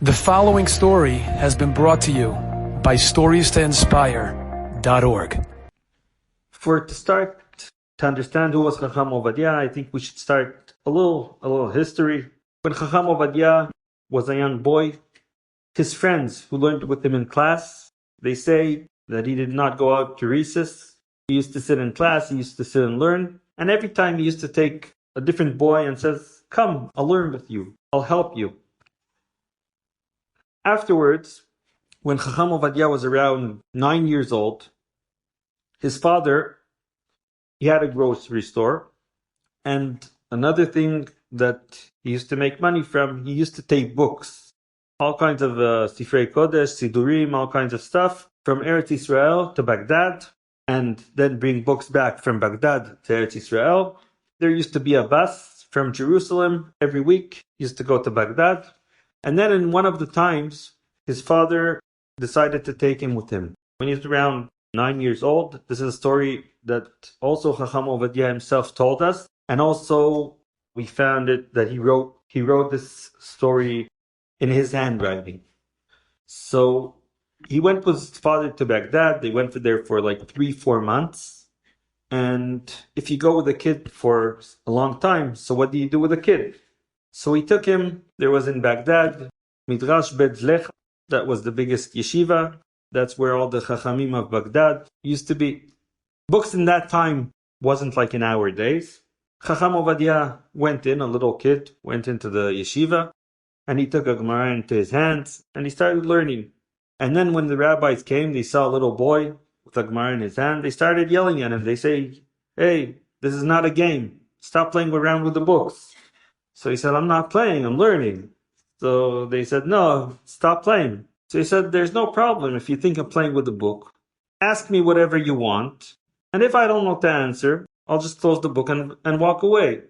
The following story has been brought to you by StoriesToInspire.org. To understand who was Chacham Ovadia, I think we should start a little history. When Chacham Ovadia was a young boy, his friends who learned with him in class, they say that he did not go out to recess. He used to sit in class, he used to sit and learn, and every time he used to take a different boy and says, "Come, I'll learn with you, I'll help you." Afterwards, when Chacham Ovadia was around 9 years old, his father, he had a grocery store, and another thing that he used to make money from, he used to take books, all kinds of Sifrei Kodesh, Sidurim, all kinds of stuff, from Eretz Israel to Baghdad, and then bring books back from Baghdad to Eretz Israel. There used to be a bus from Jerusalem every week, he used to go to Baghdad, and then in one of the times, his father decided to take him with him. When he was around 9 years old, this is a story that also Chacham Ovadia himself told us, and also we found it that he wrote this story in his handwriting. So he went with his father to Baghdad. They went there for like 3-4 months. And if you go with a kid for a long time, so what do you do with a kid? So he took him. There was in Baghdad, Midrash Bet Zlech, that was the biggest yeshiva. That's where all the Chachamim of Baghdad used to be. Books in that time wasn't like in our days. Chacham Ovadia went in, a little kid, went into the yeshiva, and he took a Gemara into his hands, and he started learning. And then when the rabbis came, they saw a little boy with a Gemara in his hand, they started yelling at him. They say, "Hey, this is not a game. Stop playing around with the books." So he said, "I'm not playing, I'm learning." So they said, "No, stop playing." So he said, "There's no problem if you think I'm playing with the book. Ask me whatever you want. And if I don't know the answer, I'll just close the book and walk away."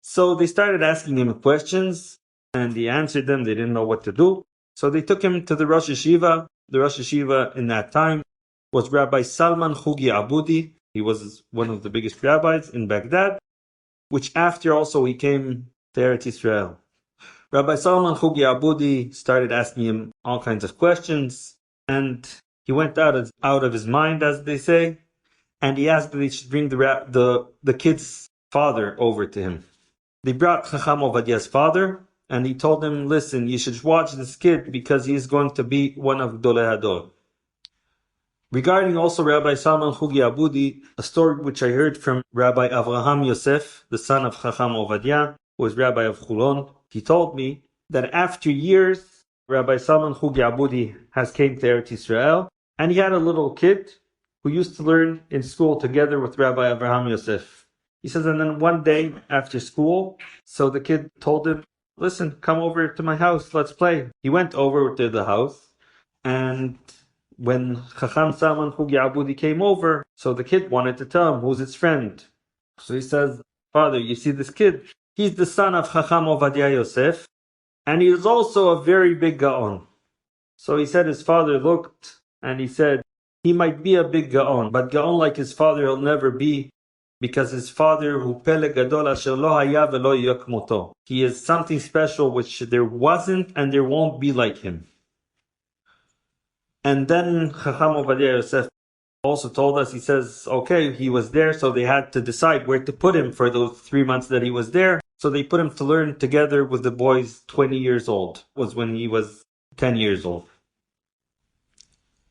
So they started asking him questions, and he answered them. They didn't know what to do. So they took him to the Rosh Yeshiva. The Rosh Yeshiva in that time was Rabbi Salman Hugi Abudi. He was one of the biggest rabbis in Baghdad, which after also he came to Eretz Israel. Rabbi Salman Hugi Abudi started asking him all kinds of questions, and he went out of his mind, as they say, and he asked that they should bring the kid's father over to him. They brought Chacham Ovadia's father, and he told him, "Listen, you should watch this kid because he is going to be one of Gedolei Hador." Regarding also Rabbi Salman Hugi Abudi, a story which I heard from Rabbi Avraham Yosef, the son of Chacham Ovadia, who was Rabbi of Chulon, he told me that after years, Rabbi Salman Hugi Abudi has came to Eretz Israel, and he had a little kid who used to learn in school together with Rabbi Avraham Yosef. He says, and then one day after school, so the kid told him, "Listen, come over to my house, let's play." He went over to the house, and when Chacham Salman Hugi Abudi came over, so the kid wanted to tell him who's his friend. So he says, "Father, you see this kid? He's the son of Chacham Ovadia Yosef, and he is also a very big Gaon." So he said his father looked, and he said, "He might be a big Gaon, but Gaon like his father he'll never be, because his father, hu Pele Gadol asher lo haya velo yeh kmoto. He is something special which there wasn't and there won't be like him." And then Chacham Ovadia Yosef also told us, he says, okay, he was there, so they had to decide where to put him for those 3 months that he was there. So they put him to learn together with the boys 20 years old, was when he was 10 years old.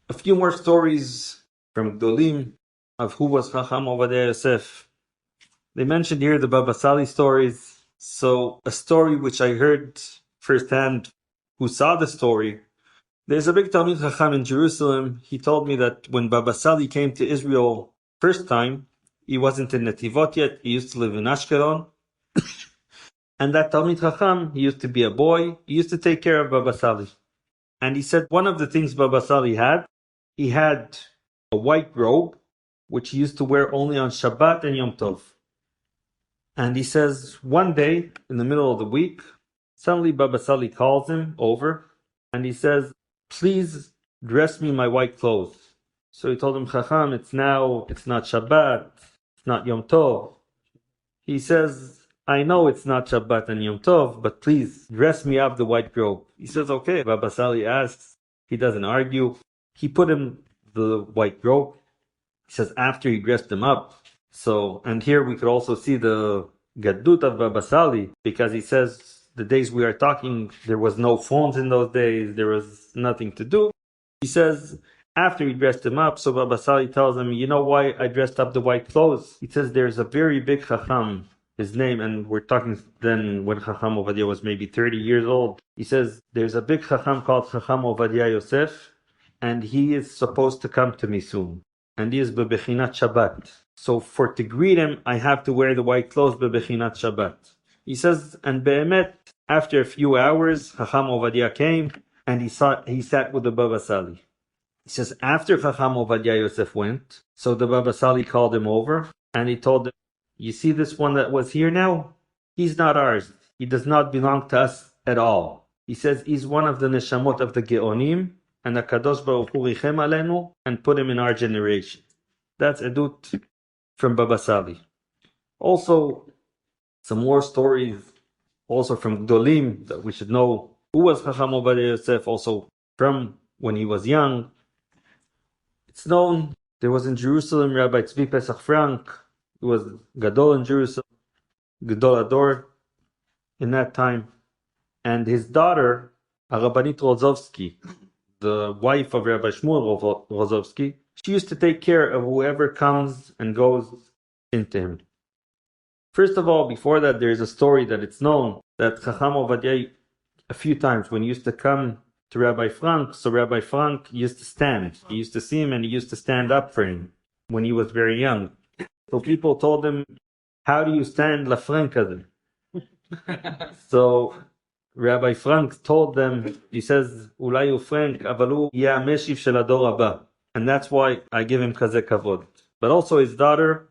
A few more stories from Gdolim of who was Chacham Ovadia Yosef. They mentioned here the Baba Sali stories. So a story which I heard firsthand, who saw the story, there's a big Talmid Chacham in Jerusalem. He told me that when Baba Sali came to Israel first time, he wasn't in Netivot yet. He used to live in Ashkelon. And that Talmid Chacham, he used to be a boy. He used to take care of Baba Sali. And he said one of the things Baba Sali had, he had a white robe, which he used to wear only on Shabbat and Yom Tov. And he says one day, in the middle of the week, suddenly Baba Sali calls him over, and he says, "Please dress me in my white clothes." So he told him, "Chacham, it's not Shabbat, it's not Yom Tov." He says, I know it's not Shabbat and Yom Tov, but please dress me up the white robe. He says, okay. Baba Sali asks. He doesn't argue. He put him the white robe. He says after he dressed him up. So, and here we could also see the Gaddut of Baba Sali, because he says the days we are talking, there was no phones in those days. There was nothing to do. He says after he dressed him up, so Baba Sali tells him, you know why I dressed up the white clothes? He says there's a very big Chacham, his name, and we're talking then when Chacham Ovadia was maybe 30 years old. He says there's a big Chacham called Chacham Ovadia Yosef, and he is supposed to come to me soon. And he is bebechinat Shabbat. So for to greet him, I have to wear the white clothes bebechinat Shabbat. He says, and be'emet, after a few hours, Chacham Ovadia came, and he sat with the Baba Sali. He says, after Chacham Ovadia Yosef went, so the Baba Sali called him over, and he told him, you see this one that was here now? He's not ours. He does not belong to us at all. He says, he's one of the neshamot of the Geonim, and the Kadosh Baruch Hu richem alenu, and put him in our generation. That's Edut from Baba Sali. Also, some more stories, also from Gdolim, that we should know who was Chacham Ovadia Yosef, also from when he was young. It's known there was in Jerusalem Rabbi Zvi Frank, who was Gadol in Jerusalem, Gadol Ador in that time, and his daughter, Rabbanit Rozovsky, the wife of Rabbi Shmuel Rozovsky, she used to take care of whoever comes and goes into him. First of all, before that, there's a story that it's known that Chacham Ovadia, a few times when he used to come to Rabbi Frank, so Rabbi Frank used to stand. He used to see him and he used to stand up for him when he was very young. So people told him, how do you stand La Frankade? So Rabbi Frank told them, he says, Ulayu Frank, avalu ya meshiv shel ador haba. And that's why I give him kazeh kavod. But also his daughter,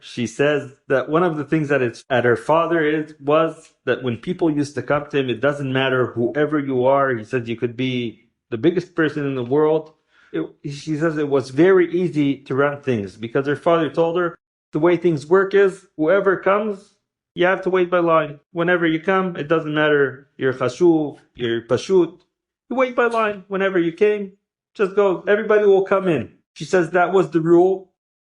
she says that one of the things that it's at her father was that when people used to come to him, it doesn't matter whoever you are. He says you could be the biggest person in the world. She says it was very easy to run things because her father told her the way things work is whoever comes, you have to wait by line. Whenever you come, it doesn't matter. You're chashuv, you're pashut. You wait by line. Whenever you came, just go. Everybody will come in. She says that was the rule.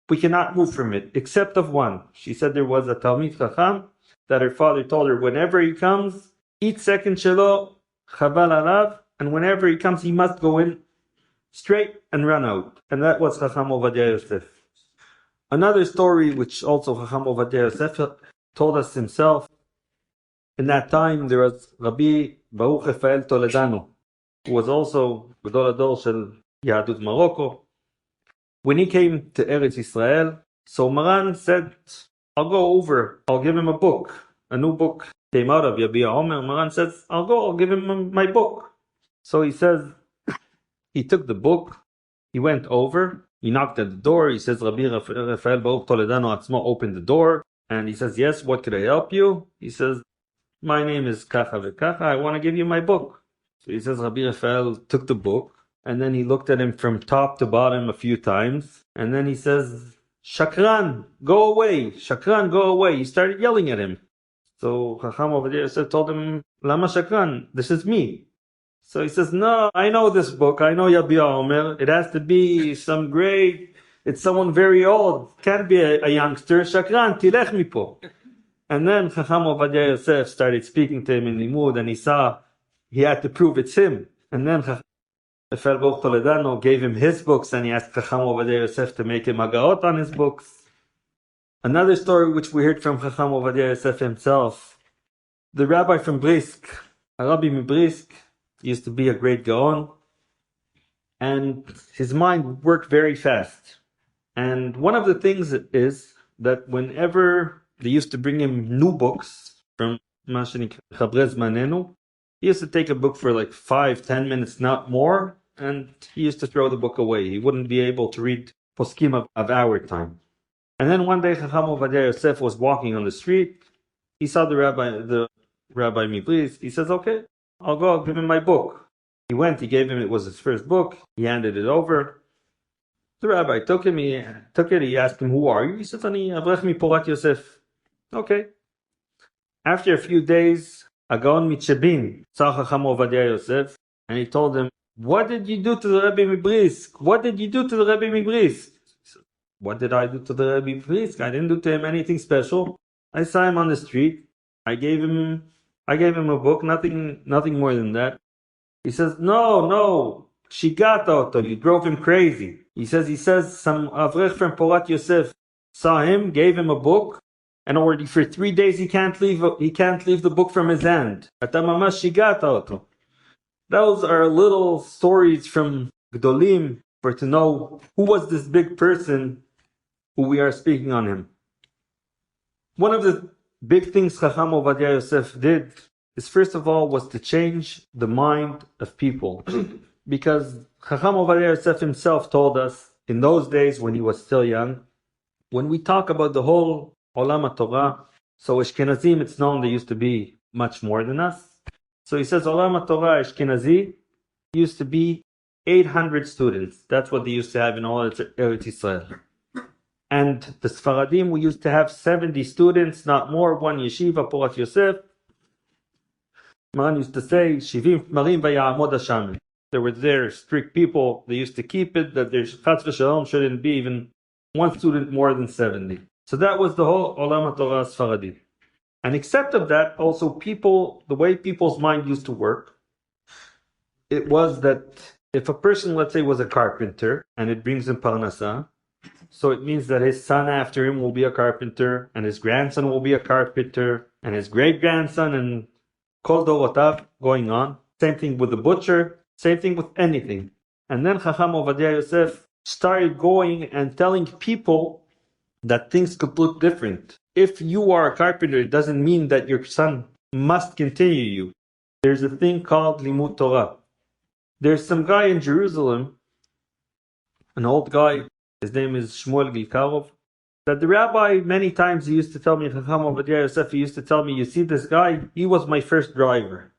We cannot move from it, except of one. She said there was a Talmid Chacham that her father told her, whenever he comes, each second shelo, chaval alav, and whenever he comes, he must go in straight and run out. And that was Chacham Ovadia Yosef. Another story, which also Chacham Ovadia Yosef told us himself, in that time there was Rabbi Baruch Rafael Toledano, who was also Gadol Ador Shel Yahadut Morocco. When he came to Eretz Israel, so Maran said, I'll go over, I'll give him a book. A new book came out of Yabia Omer. Maran says, I'll give him my book. So he says, he took the book, he went over, he knocked at the door, he says, Rabbi Rafael Baruch Toledano Atzmo opened the door, and he says, yes, what could I help you? He says, my name is Kacha Vekacha, I want to give you my book. So he says, Rabbi Rafael took the book, and then he looked at him from top to bottom a few times. And then he says, Shakran, go away. Shakran, go away. He started yelling at him. So Chacham Ovadia Yosef told him, Lama Shakran, this is me. So he says, no, I know this book. I know Yabia Omer. It has to be some great, it's someone very old. Can't be a youngster. Shakran, tilech mipo. And then Chacham Ovadia Yosef started speaking to him in Limud, and he saw he had to prove it's him. And then Rafael Baruch Toledano gave him his books, and he asked Chacham Ovadia Yosef to make him agaot on his books. Another story which we heard from Chacham Ovadia Yosef himself, the rabbi from Brisk, a rabbi from Brisk, used to be a great gaon, and his mind worked very fast. And one of the things is that whenever they used to bring him new books from Mashinik Chabrez Manenu, he used to take a book for like 5-10 minutes, not more, and he used to throw the book away. He wouldn't be able to read poskim of our time. And then one day Chacham Ovadia Yosef was walking on the street. He saw the rabbi Mibris. He says, okay, I'll give him my book. He went, he gave him, it was his first book. He handed it over. The rabbi took it, he asked him, who are you? He said, Ani Avrech mi Porat Yosef. Okay. After a few days, Agaon Michebin saw Chacham Ovadia Yosef, and he told him, what did you do to the Rebbe Mibrisk? What did you do to the Rebbe Mibrisk? What did I do to the Rebbe Mibrisk? I didn't do to him anything special. I saw him on the street. I gave him a book, nothing more than that. He says, no, Shigata Oto, you drove him crazy. He says some Avrech from Porat Yosef saw him, gave him a book, and already for 3 days he can't leave the book from his hand. Atamamash Shigata Oto. Those are little stories from Gdolim for to know who was this big person who we are speaking on him. One of the big things Chacham Ovadia Yosef did is, first of all, was to change the mind of people. Because Chacham Ovadia Yosef himself told us, in those days when he was still young, when we talk about the whole Olam Torah, so Ashkenazim, it's known they used to be much more than us. So he says Olam Torah Ashkenazi used to be 800 students. That's what they used to have in all Eretz Israel. And the Sfaradim, we used to have 70 students, not more, one yeshiva, Porat Yosef. Maran used to say, Shivim Marim v'ya'amod Hashem. There were strict people, they used to keep it, that there's Chatz v'Shalom shouldn't be even one student more than 70. So that was the whole Olam HaTorah Sfaradim. And except of that, also the way people's mind used to work, it was that if a person, let's say, was a carpenter, and it brings him parnasa, so it means that his son after him will be a carpenter, and his grandson will be a carpenter, and his great-grandson, and kol dorotav going on. Same thing with the butcher, same thing with anything. And then Chacham Ovadia Yosef started going and telling people that things could look different. If you are a carpenter, it doesn't mean that your son must continue you. There's a thing called Limud Torah. There's some guy in Jerusalem, an old guy, his name is Shmuel Gilkarov, that the rabbi, many times he used to tell me, Chacham Ovadia Yosef, he used to tell me, you see this guy, he was my first driver.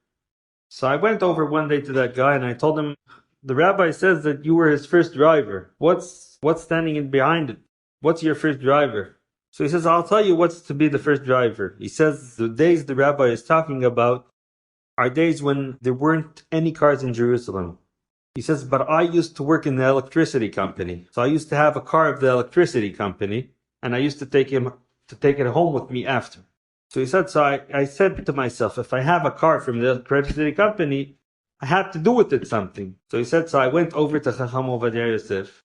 So I went over one day to that guy and I told him, the rabbi says that you were his first driver. What's standing in behind it? What's your first driver? So he says, I'll tell you what's to be the first driver. He says the days the rabbi is talking about are days when there weren't any cars in Jerusalem. He says, but I used to work in the electricity company. So I used to have a car of the electricity company, and I used to take it home with me after. So he said, so I said to myself, if I have a car from the electricity company, I had to do with it something. So he said, so I went over to Chacham Ovadia Yosef,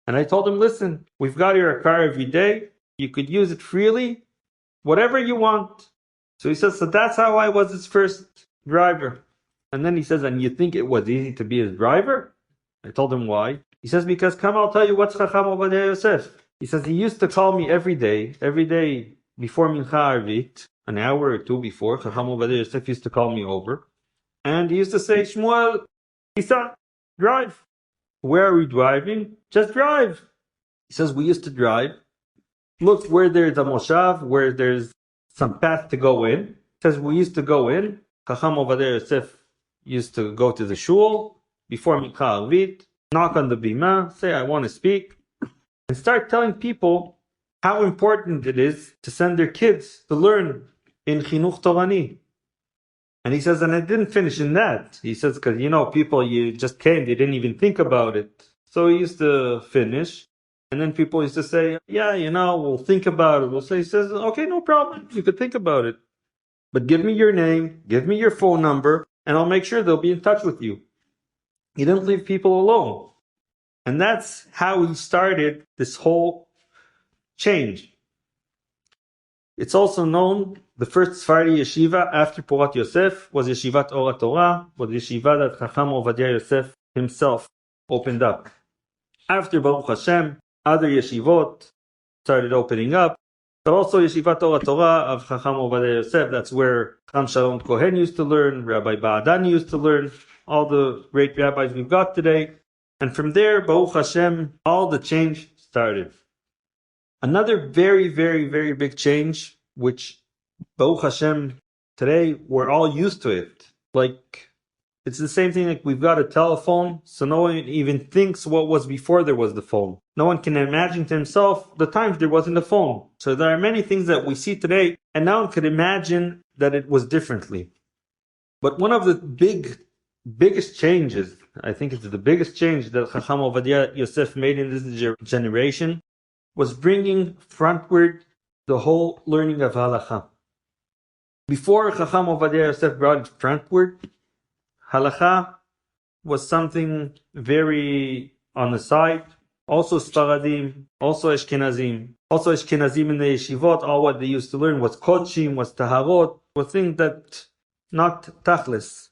and I told him, listen, we've got here a car every day. You could use it freely, whatever you want. So he says, so that's how I was his first driver. And then he says, and you think it was easy to be his driver? I told him why. He says, because come, I'll tell you what's Chacham Ovadia Yosef. He says, he used to call me every day before Mincha Arvit, an hour or two before, Chacham Ovadia Yosef used to call me over. And he used to say, Shmuel, Isan, drive. Where are we driving? Just drive. He says, we used to drive. Look where there's a moshav, where there's some path to go in. He says, we used to go in. Chacham Ovadia Yosef used to go to the shul before Mincha Arvit, knock on the bima, say, I want to speak, and start telling people how important it is to send their kids to learn in Chinuch Torani. And he says, and I didn't finish in that. He says, because, people, you just came, they didn't even think about it. So he used to finish. And then people used to say, yeah, we'll think about it. He says, okay, no problem. You could think about it. But give me your name, give me your phone number, and I'll make sure they'll be in touch with you. He didn't leave people alone. And that's how he started this whole change. It's also known the first Sephardi yeshiva after Porat Yosef was Yeshivat Or Torah, was the yeshiva that Chacham Ovadia Yosef himself opened up. After Baruch Hashem, other yeshivot started opening up, but also Yeshivat Or Torah of Chacham Ovadia Yosef, that's where Chacham Shalom Kohen used to learn, Rabbi Ba'adan used to learn, all the great rabbis we've got today. And from there, Baruch Hashem, all the change started. Another very, very, very big change, which Baruch Hashem, today we're all used to it. Like It's the same thing like we've got a telephone, so no one even thinks what was before there was the phone. No one can imagine to himself the times there wasn't a phone. So there are many things that we see today, and no one could imagine that it was differently. But one of the biggest changes, I think it's the biggest change that Chacham Ovadia Yosef made in this generation, was bringing frontward the whole learning of halacha. Before Chacham Ovadia Yosef brought it frontward, halacha was something very on the side. Also Sfaradim, also Ashkenazim. Also Ashkenazim in the yeshivot, all what they used to learn was kodshim, was taharot, was things that not tachlis.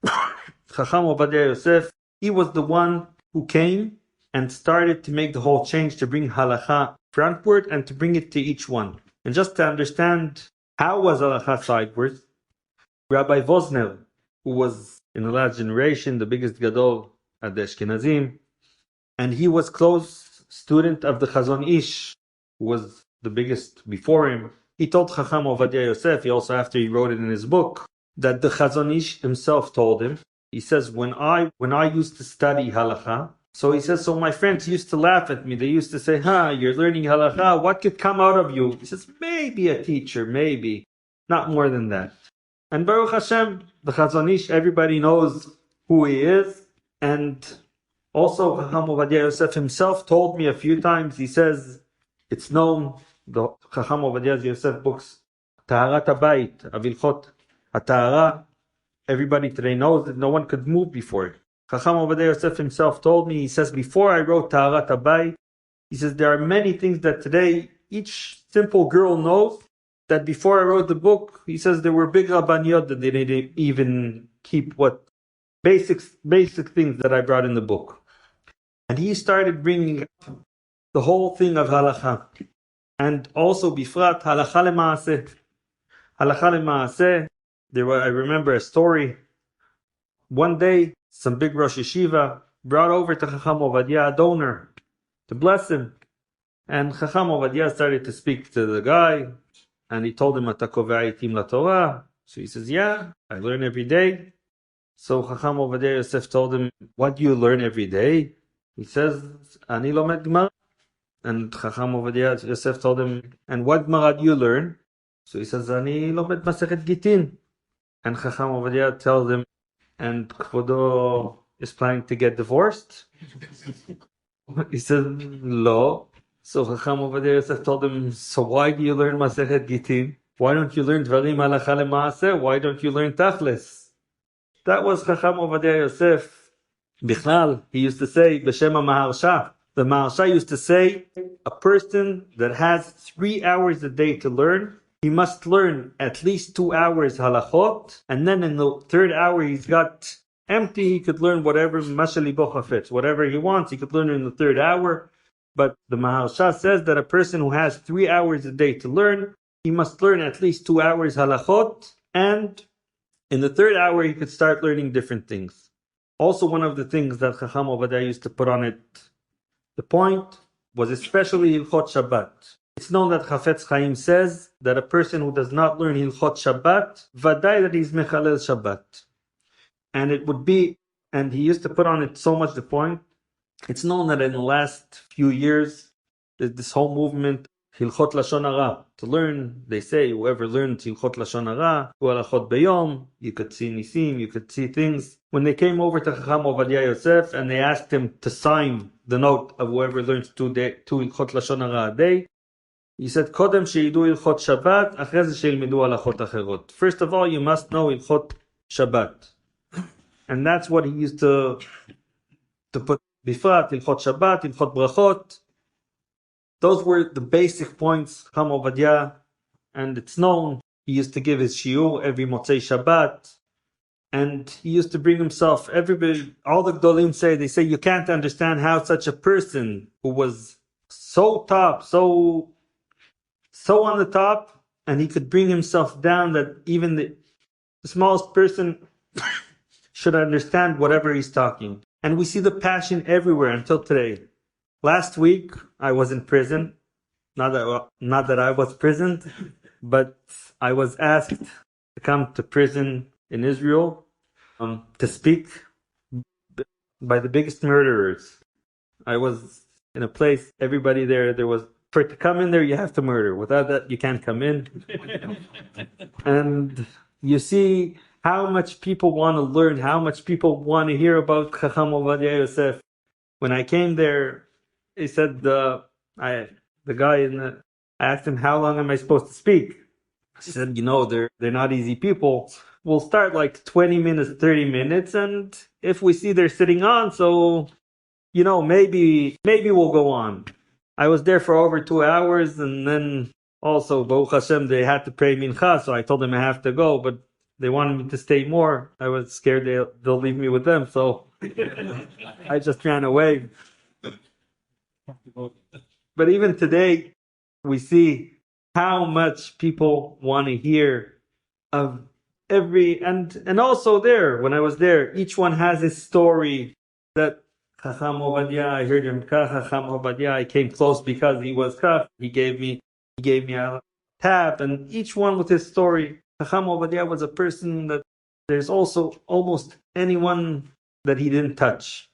Chacham Ovadia Yosef, he was the one who came and started to make the whole change to bring halacha frontward and to bring it to each one. And just to understand how was halacha sidewards, Rabbi Vosner, who was in the last generation the biggest gadol at the Ashkenazim, and he was close student of the Chazon Ish, who was the biggest before him. He told Chacham Ovadia Yosef, he also after he wrote it in his book, that the Chazon Ish himself told him, he says, when I used to study halacha, so he says, so my friends used to laugh at me. They used to say, you're learning halacha, what could come out of you? He says, maybe a teacher, maybe, not more than that. And Baruch Hashem, the Chazon Ish, everybody knows who he is. And also Chacham Ovadia Yosef himself told me a few times, he says, it's known, the Chacham Ovadia Yosef books, Taharat Habayit, Avilchot, HaTahara, everybody today knows that no one could move before it. Chacham Ovadia Yosef himself told me, he says, before I wrote Taharat Habayit, he says, there are many things that today each simple girl knows, that before I wrote the book, he says there were big rabbaniyot that they didn't even keep what basic things that I brought in the book. And he started bringing up the whole thing of halacha. And also bifrat halacha lemaaseh. Halacha lemaaseh. I remember a story. One day, some big Rosh Yeshiva brought over to Chacham Ovadia a donor to bless him. And Chacham Ovadia started to speak to the guy, and he told him, Ata kovea itim la Torah. So he says, yeah, I learn every day. So Chacham Ovadia Yosef told him, what do you learn every day? He says, Ani lomed Gemara. And Chacham Ovadia Yosef told him, and what Gemara do you learn? So he says, Ani lomed Masechet Gitin. And Chacham Ovadia tells him, and Kvodo is planning to get divorced? He says, Lo. So Chacham Ovadia Yosef told him, so why do you learn Masechet Gitin? Why don't you learn Dvarim halacha lemaaseh? Why don't you learn Tachlis? That was Chacham Ovadia Yosef. Bichlal, he used to say, B'Shem HaMaharsha. The Maharsha used to say, a person that has 3 hours a day to learn, he must learn at least 2 hours halachot, and then in the 3rd hour he's got empty, he could learn whatever mashali bochafetz, whatever he wants, he could learn in the 3rd hour. But the Maharsha says that a person who has 3 hours a day to learn, he must learn at least 2 hours halachot, and in the 3rd hour he could start learning different things. Also, one of the things that Chacham Ovadia used to put on it, the point, was especially Hilchot Shabbat. It's known that Chafetz Chaim says that a person who does not learn Hilchot Shabbat, vaday that he's mechalel Shabbat. And it would be, and he used to put on it so much the point, it's known that in the last few years, there's this whole movement, Hilchot Lashon Hara, to learn. They say whoever learns Hilchot Lashon Hara, hu halachot beyom, you could see nisim, you could see things. When they came over to Chacham Ovadia Yosef and they asked him to sign the note of whoever learns two Hilchot Lashon Hara a day, he said, Kodem sheyidu Hilchot Shabbat, achre ze sheilmidu halachot acherot. First of all, you must know Hilchot Shabbat. And that's what he used to put bifrat, Hilchot Shabbat, Hilchot Brachot. Those were the basic points, Chacham Ovadia, and it's known, he used to give his shiur every Motzei Shabbat, and he used to bring himself, everybody, all the Gdolim say, they say, you can't understand how such a person who was so top, so on the top, and he could bring himself down that even the smallest person should understand whatever he's talking. And we see the passion everywhere until today. Last week, I was in prison. Not that I was prisoned, but I was asked to come to prison in Israel. to speak by the biggest murderers. I was in a place, everybody there was, for to come in there, you have to murder. Without that, you can't come in. And you see how much people want to learn, how much people want to hear about Chacham Ovadia Yosef. When I came there, he said, the guy I asked him, how long am I supposed to speak? He said, they're not easy people. We'll start like 20 minutes, 30 minutes, and if we see they're sitting on, so maybe we'll go on. I was there for over 2 hours, and then also, Baruch Hashem, they had to pray mincha, so I told them I have to go, but they wanted me to stay more. I was scared they'll leave me with them, so I just ran away. But even today, we see how much people want to hear of and also there, when I was there, each one has his story that Chacham Ovadia, I heard him, Chacham Ovadia, I came close because he was Kach, he gave me a tap, and each one with his story. Chacham Ovadia was a person that there's also almost anyone that he didn't touch.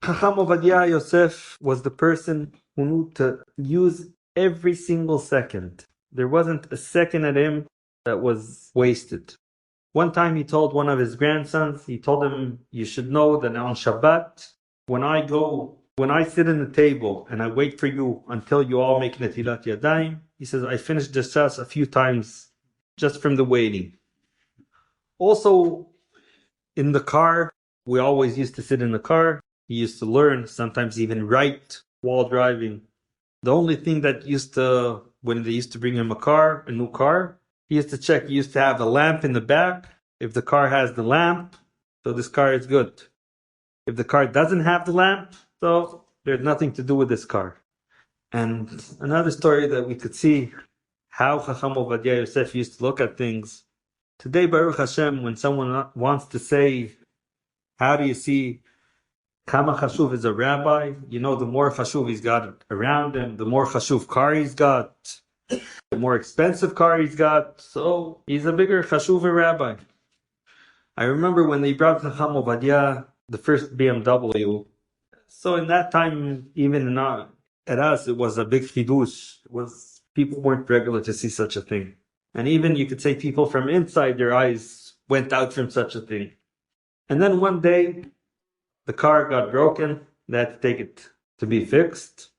Chacham Ovadia Yosef was the person who knew to use every single second. There wasn't a second at him that was wasted. One time he told one of his grandsons, he told him, you should know that on Shabbat, when I sit in the table and I wait for you until you all make Netilat Yadayim, he says, I finished the Shas a few times just from the waiting. Also, in the car, we always used to sit in the car. He used to learn, sometimes even write while driving. The only thing that when they used to bring him a new car, he used to check. He used to have a lamp in the back. If the car has the lamp, so this car is good. If the car doesn't have the lamp, so there's nothing to do with this car. And another story that we could see how Chacham Ovadia Yosef used to look at things. Today, Baruch Hashem, when someone wants to say, how do you see Kama Chashuv is a rabbi? The more Chashuv he's got around him, the more Chashuv car he's got, the more expensive car he's got, so he's a bigger Chashuv rabbi. I remember when they brought Chacham Ovadia the first BMW. So in that time, even at us, it was a big chidush. People weren't regular to see such a thing. And even you could say people from inside, their eyes went out from such a thing. And then one day, the car got broken. They had to take it to be fixed.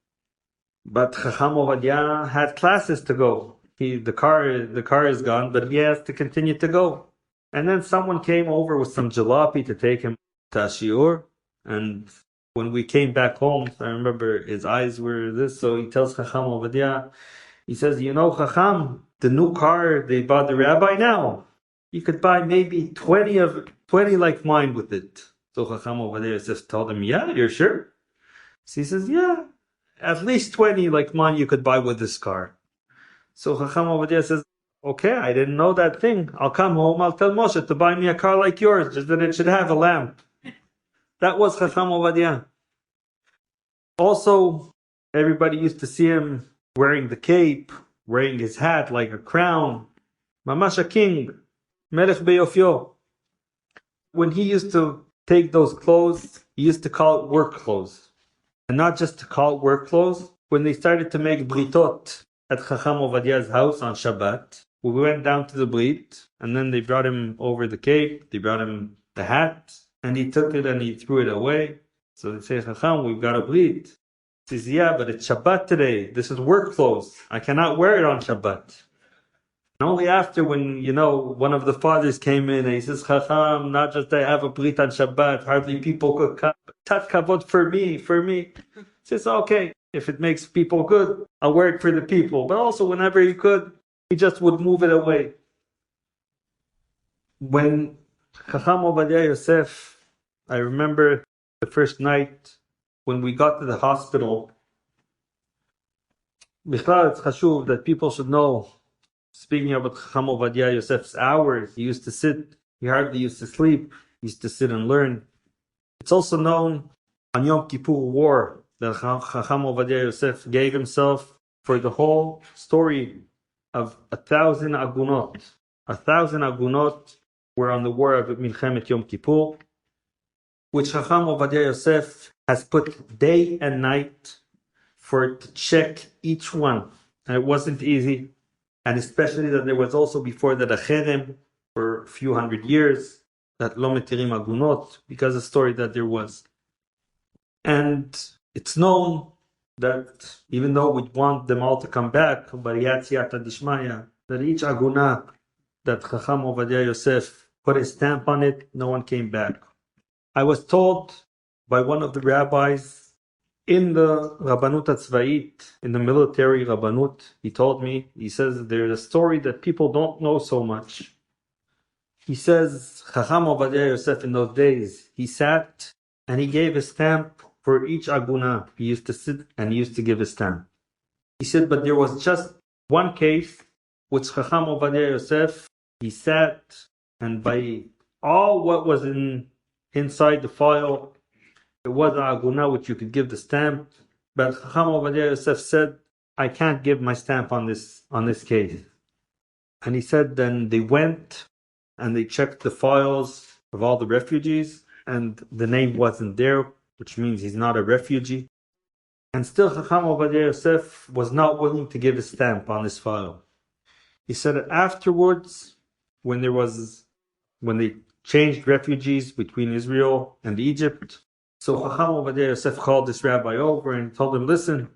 But Chacham Ovadia had classes to go. The car is gone, but he has to continue to go. And then someone came over with some jalopy to take him to Ashiur. And when we came back home, I remember his eyes were this. So he tells Chacham Ovadia, he says, Chacham, the new car they bought the rabbi now, you could buy maybe 20 like mine with it. So Chacham Ovadia Yosef told him, yeah, you're sure? So he says, yeah, at least 20 like mine you could buy with this car. So Chacham Ovadia says, okay, I didn't know that thing. I'll come home, I'll tell Moshe to buy me a car like yours, just that it should have a lamp. That was Chacham Ovadia. Also, everybody used to see him wearing the cape, wearing his hat like a crown. Mamash a king, Melech Beyofyo. When he used to take those clothes, he used to call it work clothes. And not just to call it work clothes, when they started to make britot at Chacham Ovadia's house on Shabbat, we went down to the brit, and then they brought him over the cape, they brought him the hat, and he took it and he threw it away. So they say, Chacham, we've got a brit. He says, yeah, but it's Shabbat today. This is work clothes. I cannot wear it on Shabbat. And only after when, one of the fathers came in and he says, Chacham, not just I have a brit on Shabbat, hardly people could come. Tat kavod for me. He says, okay, if it makes people good, I'll wear it for the people. But also whenever he could, he just would move it away. When Chacham Ovadia Yosef, I remember the first night when we got to the hospital. Bichlal, it's chashuv that people should know. Speaking about Chacham Ovadia Yosef's hours, he used to sit, he hardly used to sleep, he used to sit and learn. It's also known on Yom Kippur War that Chacham Ovadia Yosef gave himself for the whole story of 1,000 agunot. 1,000 agunot were on the war of Milchemet Yom Kippur, which Chacham Ovadia Yosef has put day and night for it to check each one. And it wasn't easy. And especially that there was also before that a cherem for a few hundred years, that lo metirim agunot, because of the story that there was. And it's known that even though we want them all to come back, that each aguna that Chacham Ovadia Yosef put his stamp on it, no one came back. I was told by one of the rabbis in the Rabbanut HaTzva'it, in the military Rabbanut, he told me, he says there's a story that people don't know so much. He says, Chacham Ovadia Yosef in those days, he sat and he gave a stamp for each aguna. He used to sit and he used to give a stamp. He said, but there was just one case which Chacham Ovadia Yosef, he sat and by all what was inside the file, it was an aguna which you could give the stamp. But Chacham Ovadia Yosef said, I can't give my stamp on this case. And he said then they went and they checked the files of all the refugees and the name wasn't there, which means he's not a refugee. And still Chacham Ovadia Yosef was not willing to give a stamp on this file. He said that afterwards, when they changed refugees between Israel and Egypt, so Chacham Ovadia Yosef called this rabbi over and told him, listen,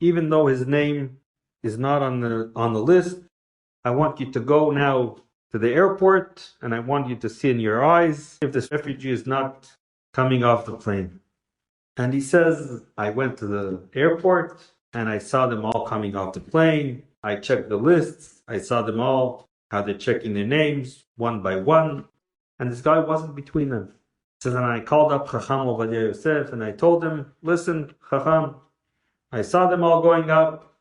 even though his name is not on the list, I want you to go now to the airport and I want you to see in your eyes if this refugee is not coming off the plane. And he says, I went to the airport and I saw them all coming off the plane. I checked the lists. I saw them all, how they're checking their names one by one. And this guy wasn't between them. So then I called up Chacham Ovadia Yosef and I told him, listen, Chacham, I saw them all going up.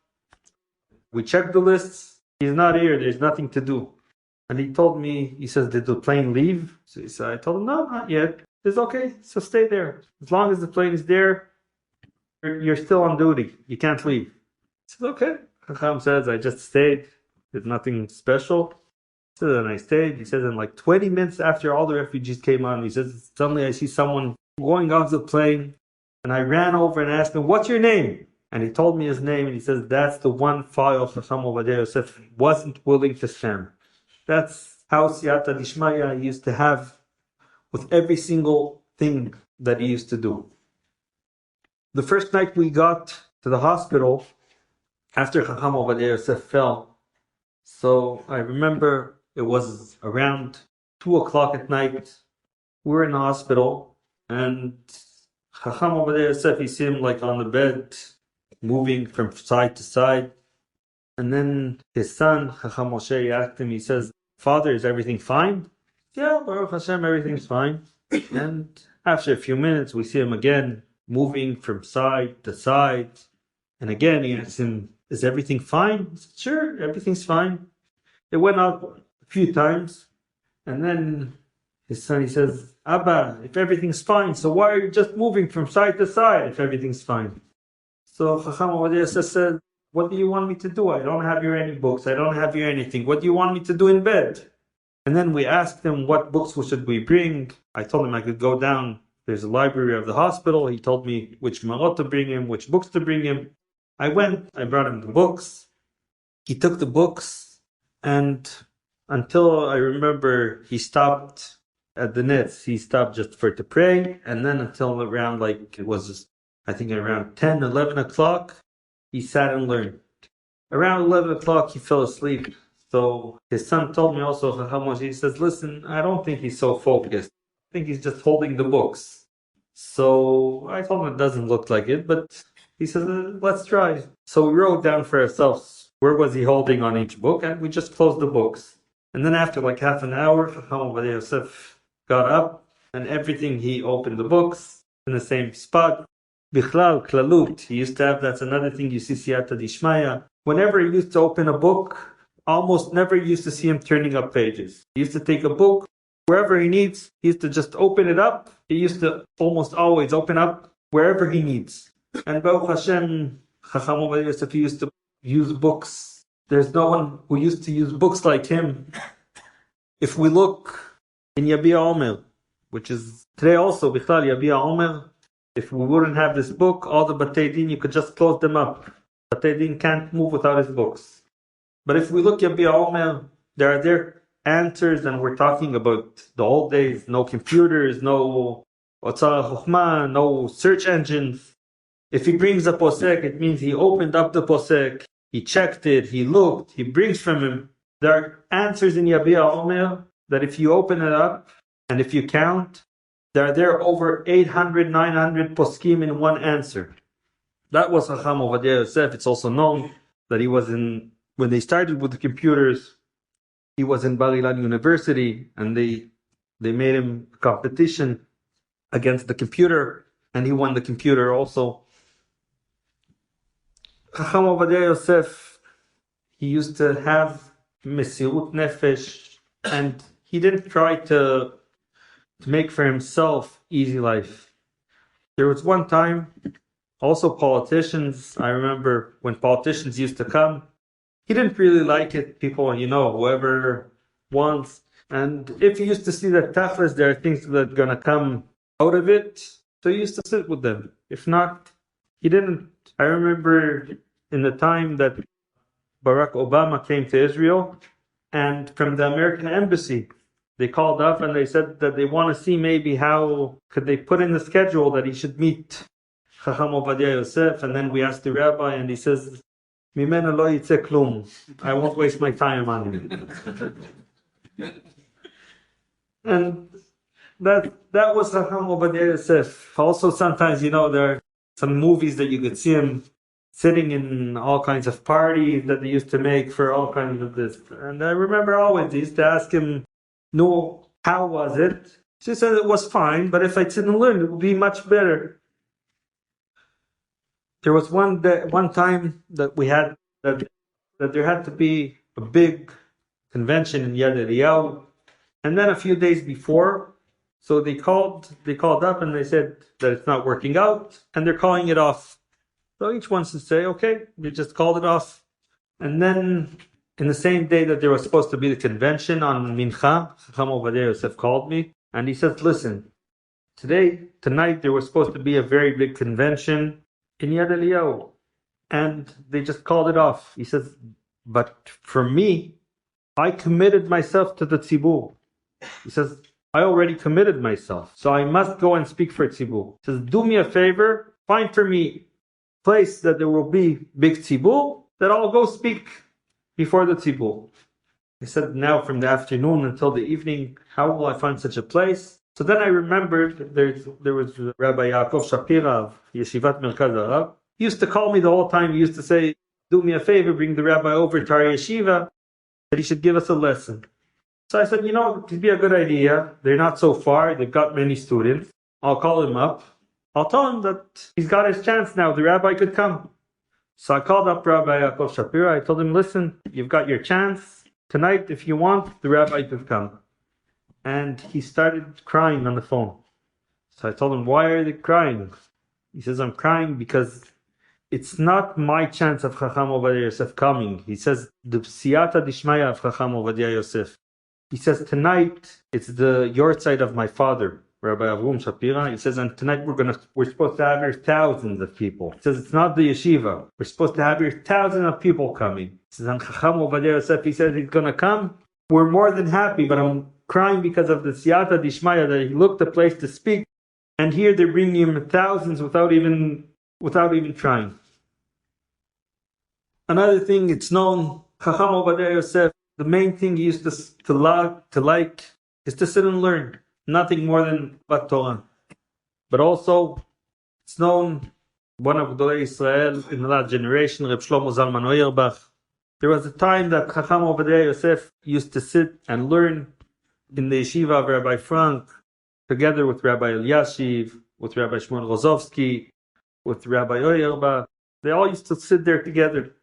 We checked the lists. He's not here. There's nothing to do. And he told me, he says, did the plane leave? So I told him, no, not yet. He says, okay, so stay there. As long as the plane is there, you're still on duty. You can't leave. He says, okay. Chacham says, I just stayed. There's nothing special. So then I stayed. He says, in like 20 minutes after all the refugees came on, he says, suddenly I see someone going off the plane. And I ran over and asked him, what's your name? And he told me his name. And he says, that's the one file Chacham Ovadia Yosef wasn't willing to stamp. That's how Siyata Dishmaya he used to have with every single thing that he used to do. The first night we got to the hospital, after Chacham Ovadia Yosef fell, so I remember it was around 2 o'clock at night. We were in the hospital, and Chacham Ovadia Yosef, he seemed like on the bed, moving from side to side. And then his son, Chacham Moshe, asked him, he says, Father, is everything fine? Yeah, Baruch Hashem, everything's fine. And after a few minutes, we see him again, moving from side to side. And again, he asks him, is everything fine? He said, sure, everything's fine. It went up a few times. And then his son, he says, Abba, if everything's fine, so why are you just moving from side to side if everything's fine? So Chacham Ovadia Yosef said, what do you want me to do? I don't have here any books. I don't have here anything. What do you want me to do in bed? And then we asked him, what books should we bring? I told him I could go down. There's a library of the hospital. He told me which marot to bring him, which books to bring him. I went. I brought him the books. He took the books. And until I remember, he stopped at the nets. He stopped just for to pray. And then until around it was, I think around 10, 11 o'clock, he sat and learned. Around 11 o'clock, he fell asleep. So his son told me also, he says, listen, I don't think he's so focused. I think he's just holding the books. So I told him it doesn't look like it, but he says, let's try. So we wrote down for ourselves, where was he holding on each book? And we just closed the books. And then after like half an hour, Chacham Ovadia Yosef got up and everything, he opened the books in the same spot. Bichlal, klalut, he used to have, that's another thing you see Siyata Dishmaya. Whenever he used to open a book, almost never used to see him turning up pages. He used to take a book, wherever he needs, he used to just open it up. He used to almost always open up wherever he needs. And Baruch Hashem, Chacham Ovadia Yosef, he used to use books. There's no one who used to use books like him. If we look in Yabia Omer, which is today also, Bichlal Yabia Omer, if we wouldn't have this book, all the Batei Din, you could just close them up. Batei Din can't move without his books. But if we look Yabia Omer, there are their answers, and we're talking about the old days, no computers, no Otzar Chokhmah, no search engines. If he brings a posek, it means he opened up the posek, he checked it, he looked, he brings from him. There are answers in Yabia Omer that if you open it up and if you count, there are over 800, 900 poskim in one answer. That was Chacham Ovadia Yosef. It's also known that he was when they started with the computers, he was in Bar Ilan University, and they made him a competition against the computer, and he won the computer also. Chacham Ovadia Yosef, he used to have Mesirut Nefesh, and he didn't try to make for himself easy life. There was one time, also politicians, I remember when politicians used to come, he didn't really like it. People, whoever wants. And if he used to see that tachlis, there are things that are going to come out of it, so he used to sit with them. If not, he didn't. I remember in the time that Barack Obama came to Israel, and from the American embassy, they called up and they said that they want to see maybe how could they put in the schedule that he should meet Chacham Ovadia Yosef. And then we asked the rabbi, and he says, Mimena lo yitze klum. I won't waste my time on him. And that was Chacham Ovadia Yosef. Also, sometimes, there are some movies that you could see him sitting in all kinds of parties that they used to make for all kinds of this. And I remember always, they used to ask him, no, how was it? She said it was fine, but if I didn't learn, it would be much better. There was one time that we had that there had to be a big convention in Yad Eliyahu, and then a few days before, so they called up and they said that it's not working out, and they're calling it off. So each wants to say, okay, they just called it off. And then in the same day that there was supposed to be the convention on Mincha, Chacham Ovadia Yosef called me, and he says, listen, tonight there was supposed to be a very big convention in Yad Eliyahu, and they just called it off. He says, but for me, I committed myself to the tzibur. He says, I already committed myself, so I must go and speak for tzibur. He says, do me a favor, find for me a place that there will be big tzibur, that I'll go speak before the tzibur. He said, now from the afternoon until the evening, how will I find such a place? So then I remembered there was Rabbi Yaakov Shapira of Yeshivat Merkaz Arab. He used to call me the whole time. He used to say, do me a favor, bring the rabbi over to our yeshiva, that he should give us a lesson. So I said, it could be a good idea. They're not so far. They've got many students. I'll call him up. I'll tell him that he's got his chance now. The rabbi could come. So I called up Rabbi Yaakov Shapira. I told him, listen, you've got your chance. Tonight, if you want, the rabbi could come. And he started crying on the phone. So I told him, why are they crying? He says, I'm crying because it's not my chance of Chacham Ovadia Yosef coming. He says, the siyata dishmaya of Chacham Ovadia Yosef. He says, tonight, it's the yahrzeit of my father, Rabbi Avrum Shapira. He says, and tonight we're supposed to have here thousands of people. He says, it's not the yeshiva. We're supposed to have here thousands of people coming. He says, and Chacham Ovadia Yosef, he says he's going to come. We're more than happy, but I'm crying because of the siyata dishmaya that he looked a place to speak, and here they're bringing him thousands without even trying. Another thing, it's known, Chacham Ovadia Yosef, the main thing he used to like is to sit and learn, nothing more than Torah. But also, it's known, one of Gedolei Israel in the last generation, Reb Shlomo Zalman Auerbach, there was a time that Chacham Ovadia Yosef used to sit and learn in the yeshiva of Rabbi Frank, together with Rabbi Eliashiv, with Rabbi Shmuel Rozovsky, with Rabbi Auerbach. They all used to sit there together.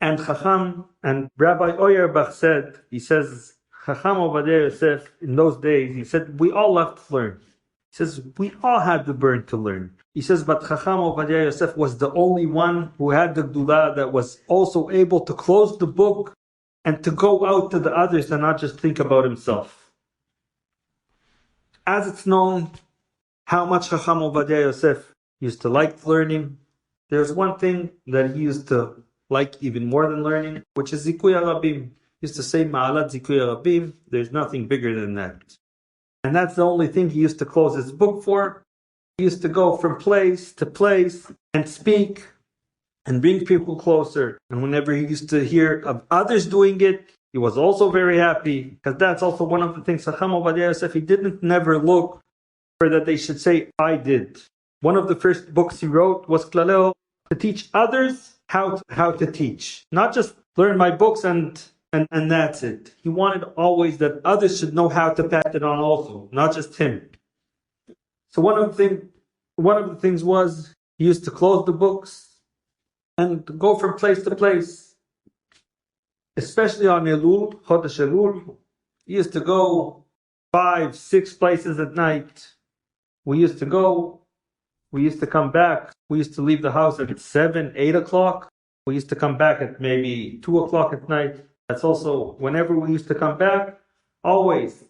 And Chacham and Rabbi Auerbach said, he says, Chacham Ovadia Yosef, in those days, he said, we all love to learn. He says, we all had the burn to learn. He says, but Chacham Ovadia Yosef was the only one who had the Gdula that was also able to close the book and to go out to the others and not just think about himself. As it's known how much Chacham Ovadia Yosef used to like learning, there's one thing that he used to like even more than learning, which is Zikuy Rabim. He used to say, Ma'alat Zikuy Rabim, there's nothing bigger than that. And that's the only thing he used to close his book for. He used to go from place to place and speak and bring people closer. And whenever he used to hear of others doing it, he was also very happy, because that's also one of the things Chacham Ovadia Yosef, he didn't never look for that they should say, I did. One of the first books he wrote was Klaleo, to teach others how to teach. Not just learn my books and that's it. He wanted always that others should know how to pass it on also, not just him. So one of the things was he used to close the books and go from place to place, especially on Elul, Chodesh Elul. He used to go 5, 6 places at night. We used to go, we used to come back. We used to leave the house at 7, 8 o'clock. We used to come back at maybe 2 o'clock at night. That's also, whenever we used to come back, always,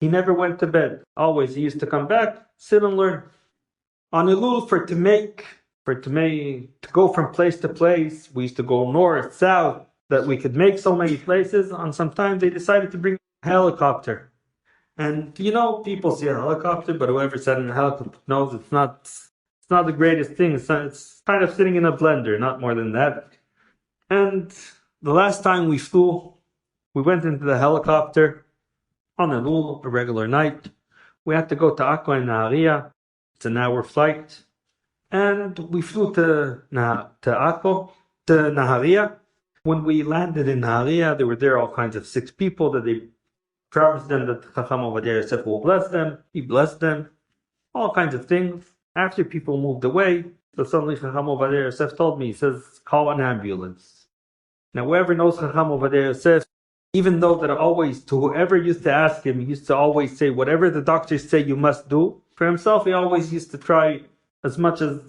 he never went to bed. Always, he used to come back, sit and learn. On Elul, to go from place to place, we used to go north, south, that we could make so many places. On some time, they decided to bring a helicopter. And people see a helicopter, but whoever sat in a helicopter knows it's not the greatest thing. It's kind of sitting in a blender, not more than that. And the last time we flew, we went into the helicopter on a regular night. We had to go to Akko and Nahariya. It's an hour flight. And we flew to Nahariya. When we landed in Nahariya, there were all kinds of 6 people that they promised them that Chacham Ovadia Yosef will bless them. He blessed them. All kinds of things. After people moved away, so suddenly Chacham Ovadia Yosef told me, he says, call an ambulance. Now whoever knows Chacham Ovadia Yosef, even though that always, to whoever used to ask him, he used to always say, whatever the doctors say you must do. For himself, he always used to try as much as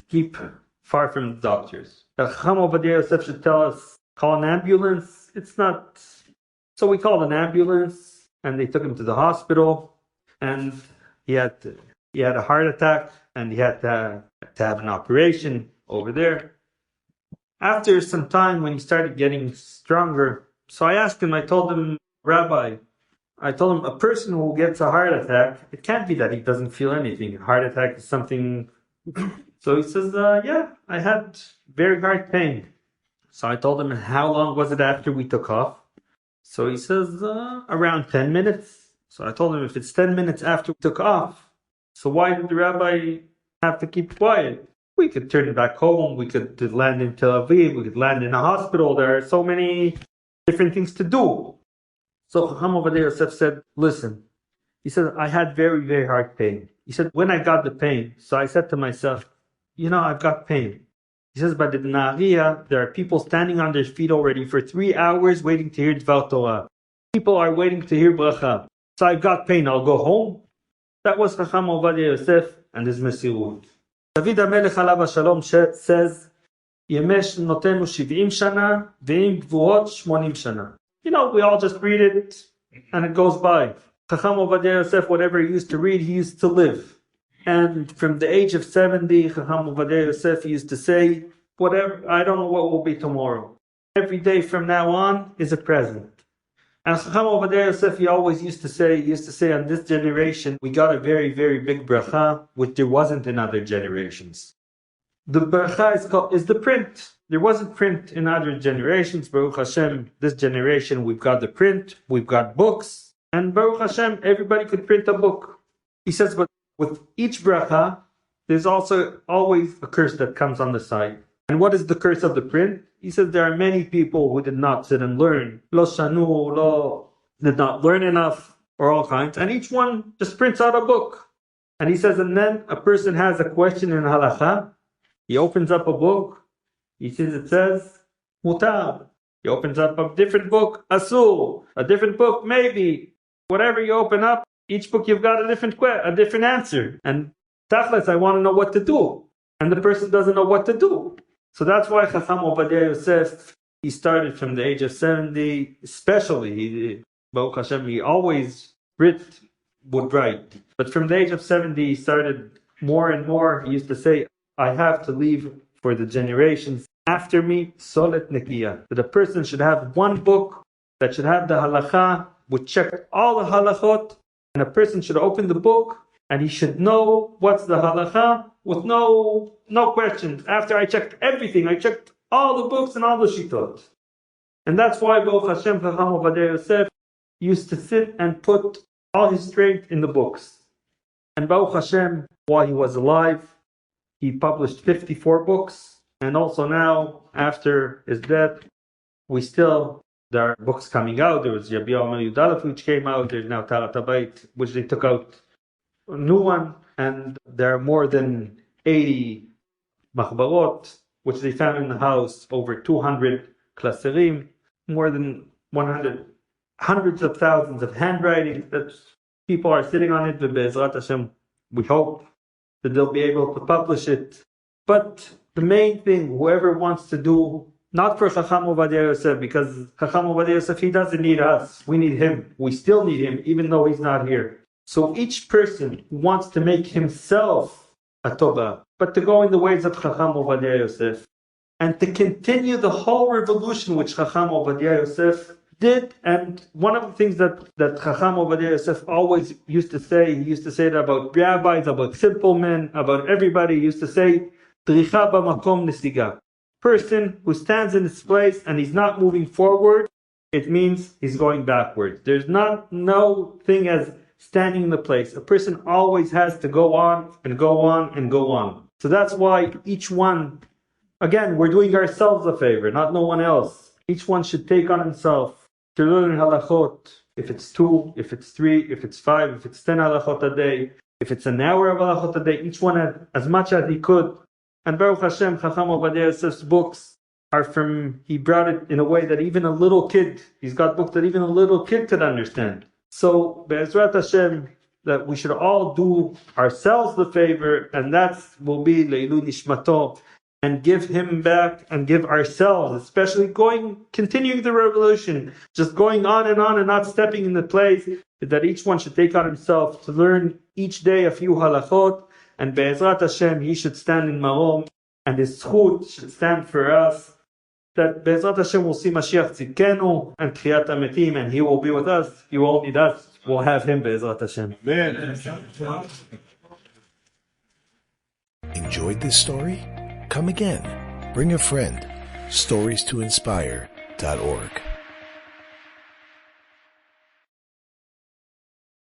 keep far from the doctors. Chacham Ovadia Yosef should tell us, call an ambulance. It's not. So we called an ambulance, and they took him to the hospital, and he had a heart attack, and he had to have an operation over there. After some time, when he started getting stronger, so I asked him, I told him, Rabbi, a person who gets a heart attack, it can't be that he doesn't feel anything. A heart attack is something. So he says, yeah, I had very hard pain. So I told him, how long was it after we took off? So he says, around 10 minutes. So I told him, if it's 10 minutes after we took off, so why did the rabbi have to keep quiet? We could turn back home. We could land in Tel Aviv. We could land in a hospital. There are so many different things to do. So Chacham Ovadia Yosef said, listen. He said, I had very, very hard pain. He said, when I got the pain, so I said to myself, I've got pain. He says, but in Nahariya, there are people standing on their feet already for 3 hours waiting to hear Dvar Torah. People are waiting to hear bracha. So I've got pain. I'll go home. That was Chacham Ovadia Yosef and his Mesirut. David HaMelech Alav HaShalom says, Yemesh notenu 70 shana, ve'im gvuot 80 shana. We all just read it and it goes by. Chacham Ovadia Yosef, whatever he used to read, he used to live. And from the age of 70, Chacham Ovadia Yosef used to say, whatever, I don't know what will be tomorrow. Every day from now on is a present. And Chacham Ovadia Yosef, he always used to say, on this generation, we got a very, very big bracha, which there wasn't in other generations. The bracha is the print. There wasn't print in other generations. Baruch Hashem, this generation, we've got the print, we've got books, and Baruch Hashem, everybody could print a book. He says, but with each bracha, there's also always a curse that comes on the side. And what is the curse of the print? He says there are many people who did not sit and learn. Lo shanu, did not learn enough, or all kinds. And each one just prints out a book. And he says, and then a person has a question in halacha. He opens up a book. He sees it says, mutar. He opens up a different book, asur. A different book, maybe. Whatever you open up, each book you've got a different answer. And tachlis, I want to know what to do. And the person doesn't know what to do. So that's why Chacham Ovadia Yosef, He started from the age of 70, especially, Baruch Hashem, he always would write. But from the age of 70, he started more and more. He used to say, I have to leave for the generations after me, Solet Nekiya. That a person should have one book that should have the halacha, would check all the halachot, and a person should open the book and he should know what's the halacha with no questions. After I checked everything, I checked all the books and all the shitot. And that's why Baruch Hashem Chacham Ovadia Yosef used to sit and put all his strength in the books. And Baruch Hashem, while he was alive, he published 54 books. And also now, after his death, there are books coming out. There was Rabbi Ovadia Yosef, which came out. There's now Talat Habayit, which they took out a new one. And there are more than 80 machbarot, which they found in the house, over 200 klaserim, more than 100, hundreds of thousands of handwriting that people are sitting on it. Be'ezrat Hashem, we hope that they'll be able to publish it. But the main thing, whoever wants to do, not for Chacham Ovadia Yosef, because Chacham Ovadia Yosef, he doesn't need us. We need him. We still need him, even though he's not here. So each person who wants to make himself a Tovah, but to go in the ways of Chacham Ovadia Yosef, and to continue the whole revolution which Chacham Ovadia Yosef did. And one of the things that Chacham Ovadia Yosef always used to say, he used to say that about rabbis, about simple men, about everybody. He used to say, Dricha b'makom nesiga. Person who stands in his place and he's not moving forward, it means he's going backwards. There's no thing as standing in the place. A person always has to go on and go on and go on. So that's why each one, again, we're doing ourselves a favor, not no one else. Each one should take on himself to learn halachot. If it's 2, if it's 3, if it's 5, if it's 10 halachot a day, if it's an hour of halachot a day, each one had as much as he could. And Baruch Hashem, Chacham Ovadia Yosef's books he brought it in a way that even a little kid, he's got books that even a little kid could understand. So, Be'ezrat Hashem, that we should all do ourselves the favor, and that will be Leilu Nishmato, and give him back and give ourselves, especially continuing the revolution, just going on and not stepping in the place, that each one should take on himself to learn each day a few halachot, and Be'ezrat Hashem, he should stand in Marom, and his zchut should stand for us, that Be'ezrat Hashem will see Mashiach Tzidkenu and Tchiyat HaMetim, and he will be with us. He won't need us. We'll have him, Be'ezrat Hashem. Amen. Enjoyed this story? Come again. Bring a friend. StoriesToInspire.org